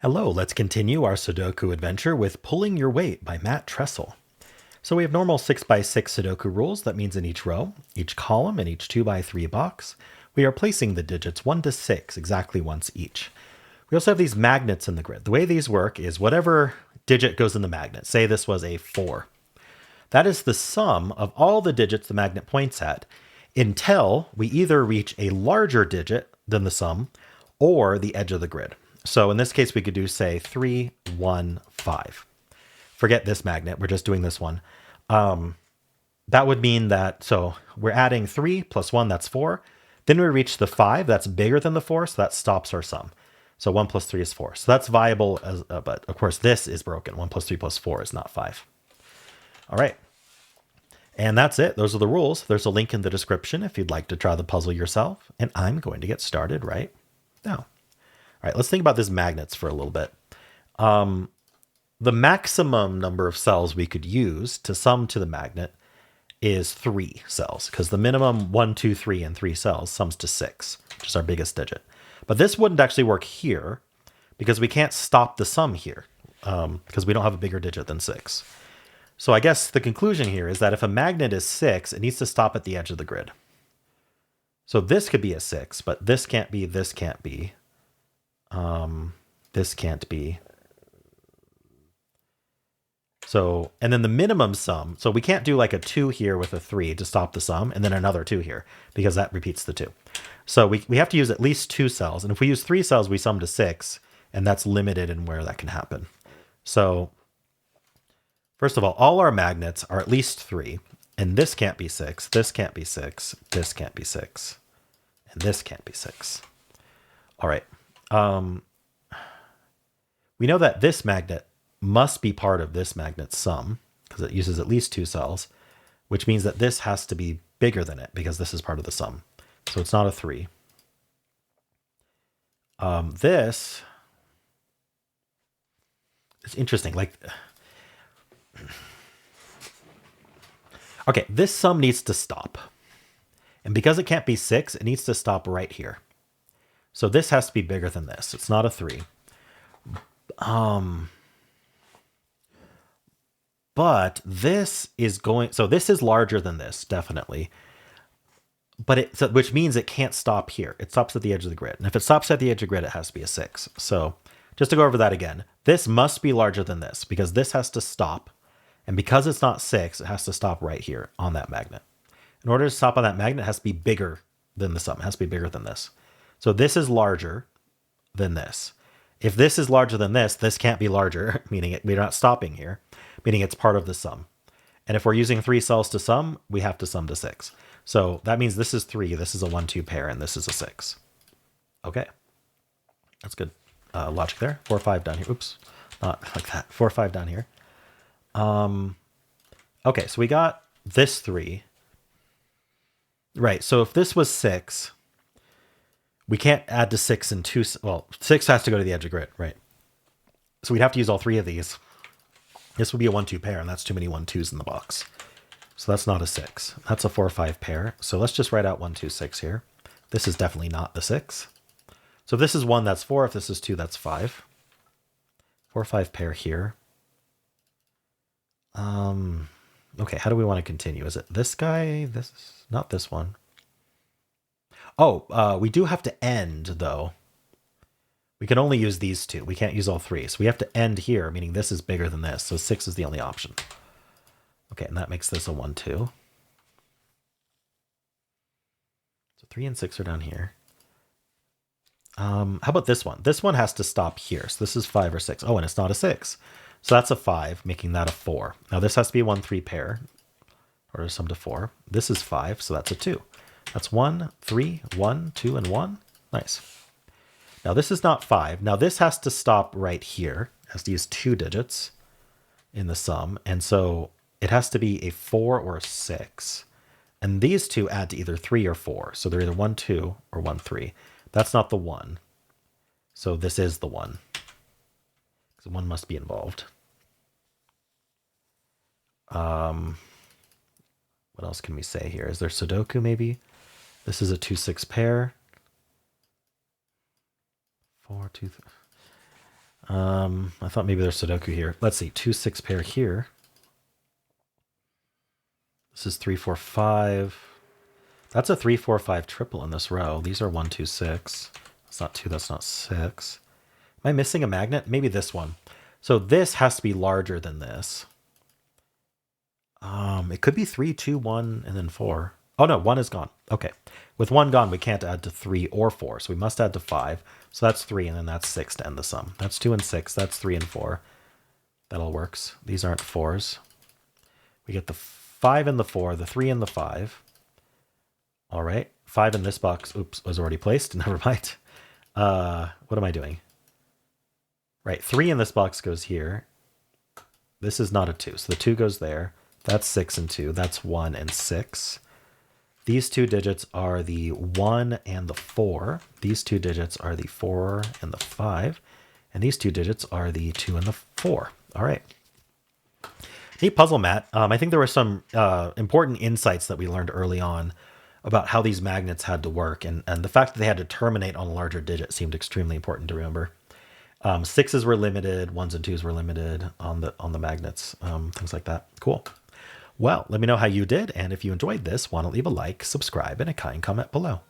Hello, let's continue our Sudoku adventure with Pulling Your Weight by Matt Tressel. So we have normal 6x6 Sudoku rules. That means in each row, each column, and each 2x3 box, we are placing the digits 1 to 6 exactly once each. We also have these magnets in the grid. The way these work is whatever digit goes in the magnet, say this was a 4, that is the sum of all the digits the magnet points at until we either reach a larger digit than the sum or the edge of the grid. So in this case, we could do, say, 3, 1, 5. Forget this magnet. We're just doing this one. That would mean that, so we're adding 3 plus 1, that's 4. Then we reach the 5, that's bigger than the 4, so that stops our sum. So 1 plus 3 is 4. So that's viable, but of course this is broken. 1 plus 3 plus 4 is not 5. All right. And that's it. Those are the rules. There's a link in the description if you'd like to try the puzzle yourself. And I'm going to get started right now. All right, let's think about these magnets for a little bit. The maximum number of cells we could use to sum to the magnet is 3 cells, because the minimum 1, 2, 3, and 3 cells sums to 6, which is our biggest digit. But this wouldn't actually work here because we can't stop the sum here because we don't have a bigger digit than 6. So I guess the conclusion here is that if a magnet is 6, it needs to stop at the edge of the grid. So this could be a 6, but this can't be, this can't be. This can't be. So, and then the minimum sum, so we can't do like a 2 here with a 3 to stop the sum, and then another 2 here, because that repeats the 2. So we have to use at least 2 cells, and if we use 3 cells, we sum to 6, and that's limited in where that can happen. So, first of all our magnets are at least 3, and this can't be 6, this can't be 6, this can't be 6, and this can't be 6. All right. We know that this magnet must be part of this magnet's sum because it uses at least 2 cells, which means that this has to be bigger than it because this is part of the sum. So it's not a 3. This is interesting. Like, okay, this sum needs to stop. And because it can't be 6, it needs to stop right here. So this has to be bigger than this. It's not a 3. But this is going, so this is larger than this, definitely. But which means it can't stop here. It stops at the edge of the grid. And if it stops at the edge of the grid, it has to be a 6. So just to go over that again, this must be larger than this because this has to stop. And because it's not 6, it has to stop right here on that magnet. In order to stop on that magnet, it has to be bigger than the sum. It has to be bigger than this. So this is larger than this. If this is larger than this can't be larger, meaning we're not stopping here, meaning it's part of the sum. And if we're using 3 cells to sum, we have to sum to 6. So that means this is 3, this is a 1-2 pair, and this is a 6. Okay. That's good logic there. 4, 5 down here. Oops, not like that. 4, 5 down here. Okay, so we got this 3. Right, so if this was 6, we can't add to 6 and 2. Well, 6 has to go to the edge of grid, right? So we'd have to use all 3 of these. This would be a 1-2 pair, and that's too many 1-2s in the box. So that's not a 6. That's a 4-5 pair. So let's just write out 1, 2, 6 here. This is definitely not the 6. So if this is 1, that's 4. If this is 2, that's 5. 4-5 pair here. Okay, how do we want to continue? Is it this guy? This, not this one. Oh, we do have to end, though. We can only use these 2. We can't use all 3. So we have to end here, meaning this is bigger than this. So 6 is the only option. Okay, and that makes this a 1, 2. So 3 and 6 are down here. How about this one? This one has to stop here. So this is 5 or 6. Oh, and it's not a 6. So that's a 5, making that a 4. Now this has to be a 1-3 pair, or sum to 4. This is 5, so that's a 2. That's 1, 3, 1, 2, and 1. Nice. Now this is not 5. Now this has to stop right here. It has to use 2 digits in the sum. And so it has to be a 4 or a 6. And these 2 add to either 3 or 4. So they're either 1, 2 or 1, 3. That's not the 1. So this is the 1. Because 1 must be involved. What else can we say here? Is there Sudoku maybe? This is a 2-6 pair. 4, 2, I thought maybe there's Sudoku here. Let's see, 2, 6 pair here. This is 3, 4, 5. That's a 3, 4, 5 triple in this row. These are 1, 2, 6. That's not 2, that's not 6. Am I missing a magnet? Maybe this one. So this has to be larger than this. It could be 3, 2, 1, and then 4. Oh no, 1 is gone. Okay. With 1 gone, we can't add to 3 or 4. So we must add to 5. So that's 3, and then that's 6 to end the sum. That's 2 and 6. That's 3 and 4. That all works. These aren't 4s. We get the 5 and the 4, the 3 and the 5. All right. 5 in this box. Oops, was already placed. Never mind. What am I doing? Right. 3 in this box goes here. This is not a 2. So the 2 goes there. That's 6 and 2. That's 1 and 6. These two digits are the 1 and the 4. These two digits are the 4 and the 5. And these two digits are the 2 and the 4. All right. Neat puzzle, Matt. I think there were some important insights that we learned early on about how these magnets had to work. And the fact that they had to terminate on a larger digit seemed extremely important to remember. 6s were limited. 1s and 2s were limited on the magnets. Things like that. Cool. Well, let me know how you did. And if you enjoyed this, why don't leave a like, subscribe, and a kind comment below.